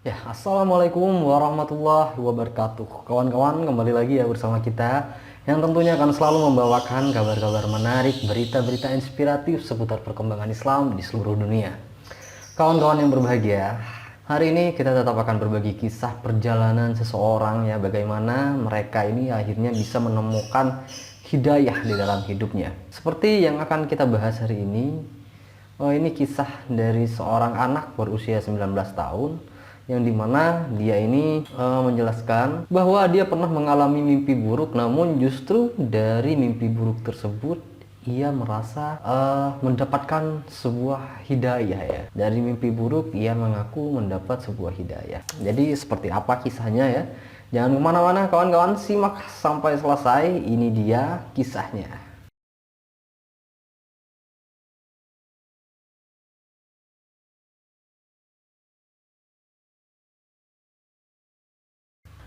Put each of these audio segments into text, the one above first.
Ya, assalamualaikum warahmatullahi wabarakatuh. Kawan-kawan, kembali lagi ya bersama kita yang tentunya akan selalu membawakan kabar-kabar menarik, berita-berita inspiratif seputar perkembangan Islam di seluruh dunia. Kawan-kawan yang berbahagia, hari ini kita tetap akan berbagi kisah perjalanan seseorang ya, bagaimana mereka ini akhirnya bisa menemukan hidayah di dalam hidupnya. Seperti yang akan kita bahas hari ini, ini kisah dari seorang anak berusia 19 tahun yang dimana dia ini menjelaskan bahwa dia pernah mengalami mimpi buruk, namun justru dari mimpi buruk tersebut ia merasa mendapatkan sebuah hidayah ya. Dari mimpi buruk ia mengaku mendapat sebuah hidayah. Jadi seperti apa kisahnya ya? Jangan kemana-mana kawan-kawan, simak sampai selesai. Ini dia kisahnya.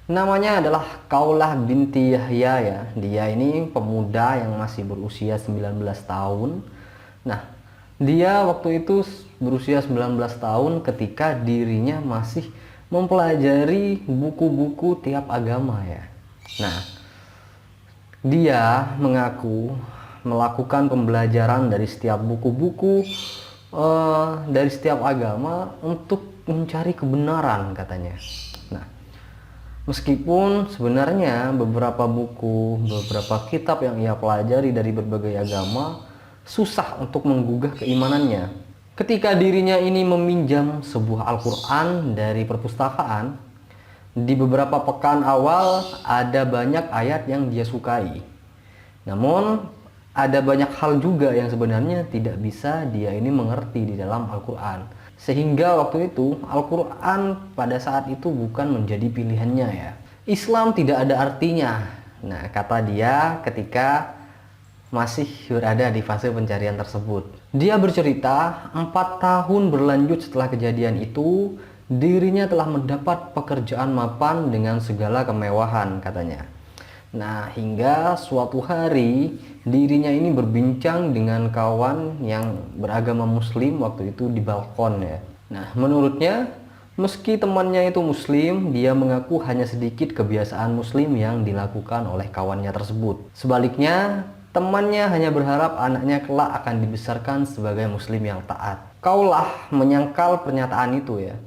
Namanya adalah Kaulah binti Yahya ya. Dia ini pemuda yang masih berusia 19 tahun. Nah, dia waktu itu berusia 19 tahun ketika dirinya masih mempelajari buku-buku tiap agama ya. Nah, dia mengaku melakukan pembelajaran dari setiap buku-buku dari setiap agama untuk mencari kebenaran katanya. Nah, meskipun sebenarnya beberapa buku, beberapa kitab yang ia pelajari dari berbagai agama susah untuk menggugah keimanannya. Ketika dirinya ini meminjam sebuah Al-Quran dari perpustakaan, di beberapa pekan awal ada banyak ayat yang dia sukai. Namun ada banyak hal juga yang sebenarnya tidak bisa dia ini mengerti di dalam Al-Quran. Sehingga waktu itu Al-Quran pada saat itu bukan menjadi pilihannya ya. Islam tidak ada artinya. Nah, kata dia ketika masih berada di fase pencarian tersebut. Dia bercerita 4 tahun berlanjut setelah kejadian itu, dirinya telah mendapat pekerjaan mapan dengan segala kemewahan katanya. Nah, hingga suatu hari dirinya ini berbincang dengan kawan yang beragama muslim waktu itu di balkon ya. Nah, menurutnya meski temannya itu muslim, dia mengaku hanya sedikit kebiasaan muslim yang dilakukan oleh kawannya tersebut. Sebaliknya, temannya hanya berharap anaknya kelak akan dibesarkan sebagai muslim yang taat. Kaulah menyangkal pernyataan itu ya.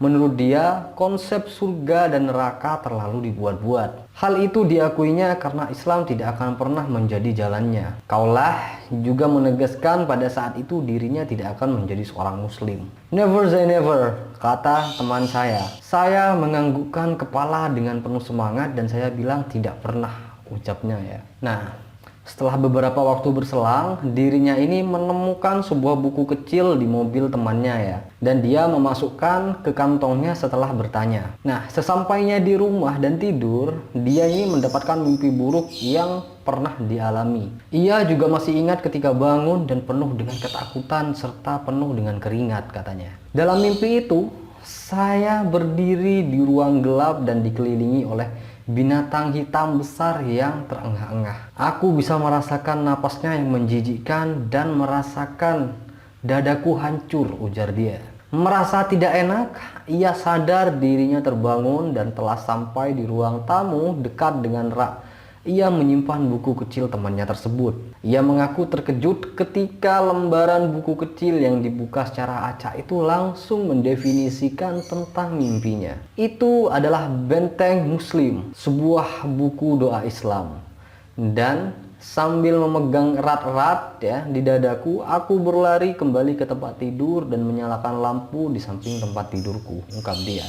Menurut dia, konsep surga dan neraka terlalu dibuat-buat. Hal itu diakuinya karena Islam tidak akan pernah menjadi jalannya. Kaulah juga menegaskan pada saat itu dirinya tidak akan menjadi seorang muslim. Never say never, kata teman saya. Saya menganggukkan kepala dengan penuh semangat dan saya bilang tidak pernah, ucapnya ya. Nah, setelah beberapa waktu berselang, dirinya ini menemukan sebuah buku kecil di mobil temannya ya. Dan dia memasukkan ke kantongnya setelah bertanya. Nah, sesampainya di rumah dan tidur, dia ini mendapatkan mimpi buruk yang pernah dialami. Ia juga masih ingat ketika bangun dan penuh dengan ketakutan serta penuh dengan keringat katanya. Dalam mimpi itu, saya berdiri di ruang gelap dan dikelilingi oleh binatang hitam besar yang terengah-engah. Aku bisa merasakan napasnya yang menjijikkan dan merasakan dadaku hancur, ujar dia. Merasa tidak enak, ia sadar dirinya terbangun dan telah sampai di ruang tamu dekat dengan rak. Ia menyimpan buku kecil temannya tersebut. Ia mengaku terkejut ketika lembaran buku kecil yang dibuka secara acak itu langsung mendefinisikan tentang mimpinya. Itu adalah Benteng Muslim, sebuah buku doa Islam. Dan sambil memegang erat-erat ya di dadaku, aku berlari kembali ke tempat tidur dan menyalakan lampu di samping tempat tidurku, ungkap dia.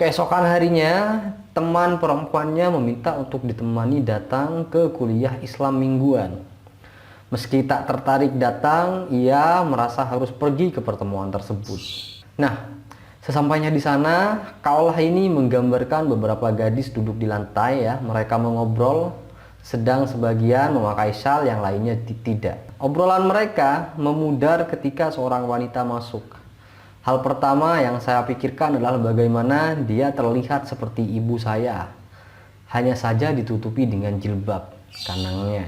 Keesokan harinya, teman perempuannya meminta untuk ditemani datang ke kuliah Islam mingguan. Meski tak tertarik datang, ia merasa harus pergi ke pertemuan tersebut. Nah, sesampainya di sana, kaulah ini menggambarkan beberapa gadis duduk di lantai ya. Mereka mengobrol, sedang sebagian memakai syal, yang lainnya tidak. Obrolan mereka memudar ketika seorang wanita masuk. Hal pertama yang saya pikirkan adalah bagaimana dia terlihat seperti ibu saya. Hanya saja ditutupi dengan jilbab kanangnya.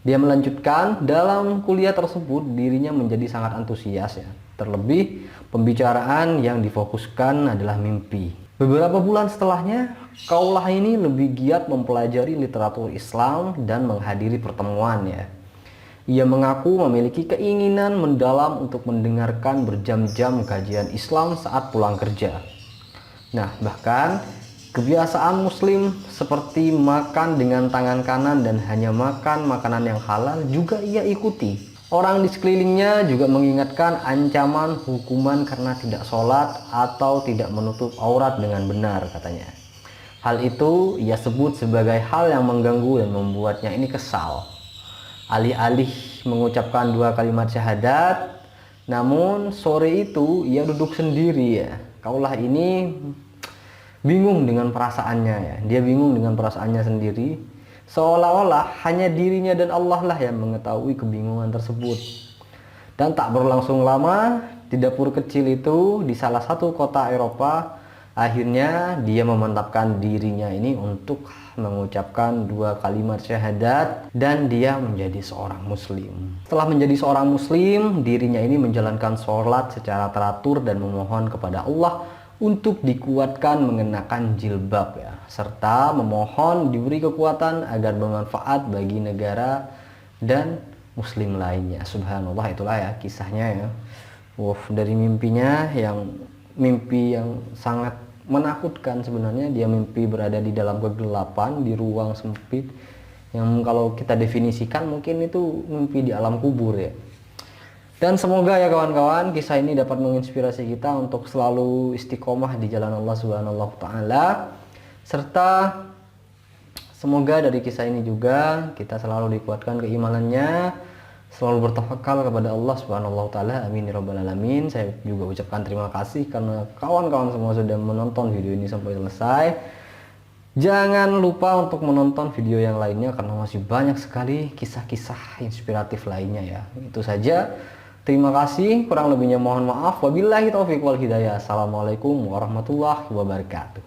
Dia melanjutkan, dalam kuliah tersebut dirinya menjadi sangat antusias ya. Terlebih pembicaraan yang difokuskan adalah mimpi. Beberapa bulan setelahnya, Kaulah ini lebih giat mempelajari literatur Islam dan menghadiri pertemuan ya. Ia mengaku memiliki keinginan mendalam untuk mendengarkan berjam-jam kajian Islam saat pulang kerja. Nah, bahkan kebiasaan muslim seperti makan dengan tangan kanan dan hanya makan makanan yang halal juga ia ikuti. Orang di sekelilingnya juga mengingatkan ancaman hukuman karena tidak sholat atau tidak menutup aurat dengan benar katanya. Hal itu ia sebut sebagai hal yang mengganggu dan membuatnya ini kesal. Alih-alih mengucapkan 2 kalimat syahadat, namun sore itu ia duduk sendiri ya. Kaulah ini bingung dengan perasaannya ya. Dia bingung dengan perasaannya sendiri, seolah-olah hanya dirinya dan Allah lah yang mengetahui kebingungan tersebut. Dan tak berlangsung lama, di dapur kecil itu di salah satu kota Eropa, akhirnya dia memantapkan dirinya ini untuk mengucapkan 2 kalimat syahadat dan dia menjadi seorang muslim. Setelah menjadi seorang muslim, dirinya ini menjalankan sholat secara teratur dan memohon kepada Allah untuk dikuatkan mengenakan jilbab ya, serta memohon diberi kekuatan agar bermanfaat bagi negara dan muslim lainnya. Subhanallah, itulah ya kisahnya ya. Dari mimpinya mimpi yang sangat menakutkan sebenarnya. Dia mimpi berada di dalam kegelapan, di ruang sempit yang kalau kita definisikan mungkin itu mimpi di alam kubur ya. Dan semoga ya kawan-kawan, kisah ini dapat menginspirasi kita untuk selalu istiqomah di jalan Allah Subhanahu wa taala, serta semoga dari kisah ini juga kita selalu dikuatkan keimanannya, selalu bertawakal kepada Allah Subhanahu wa taala. Amin ya rabbal alamin. Saya juga ucapkan terima kasih karena kawan-kawan semua sudah menonton video ini sampai selesai. Jangan lupa untuk menonton video yang lainnya karena masih banyak sekali kisah-kisah inspiratif lainnya ya. Itu saja. Terima kasih, kurang lebihnya mohon maaf. Wabillahi taufiq wal hidayah. Assalamualaikum warahmatullahi wabarakatuh.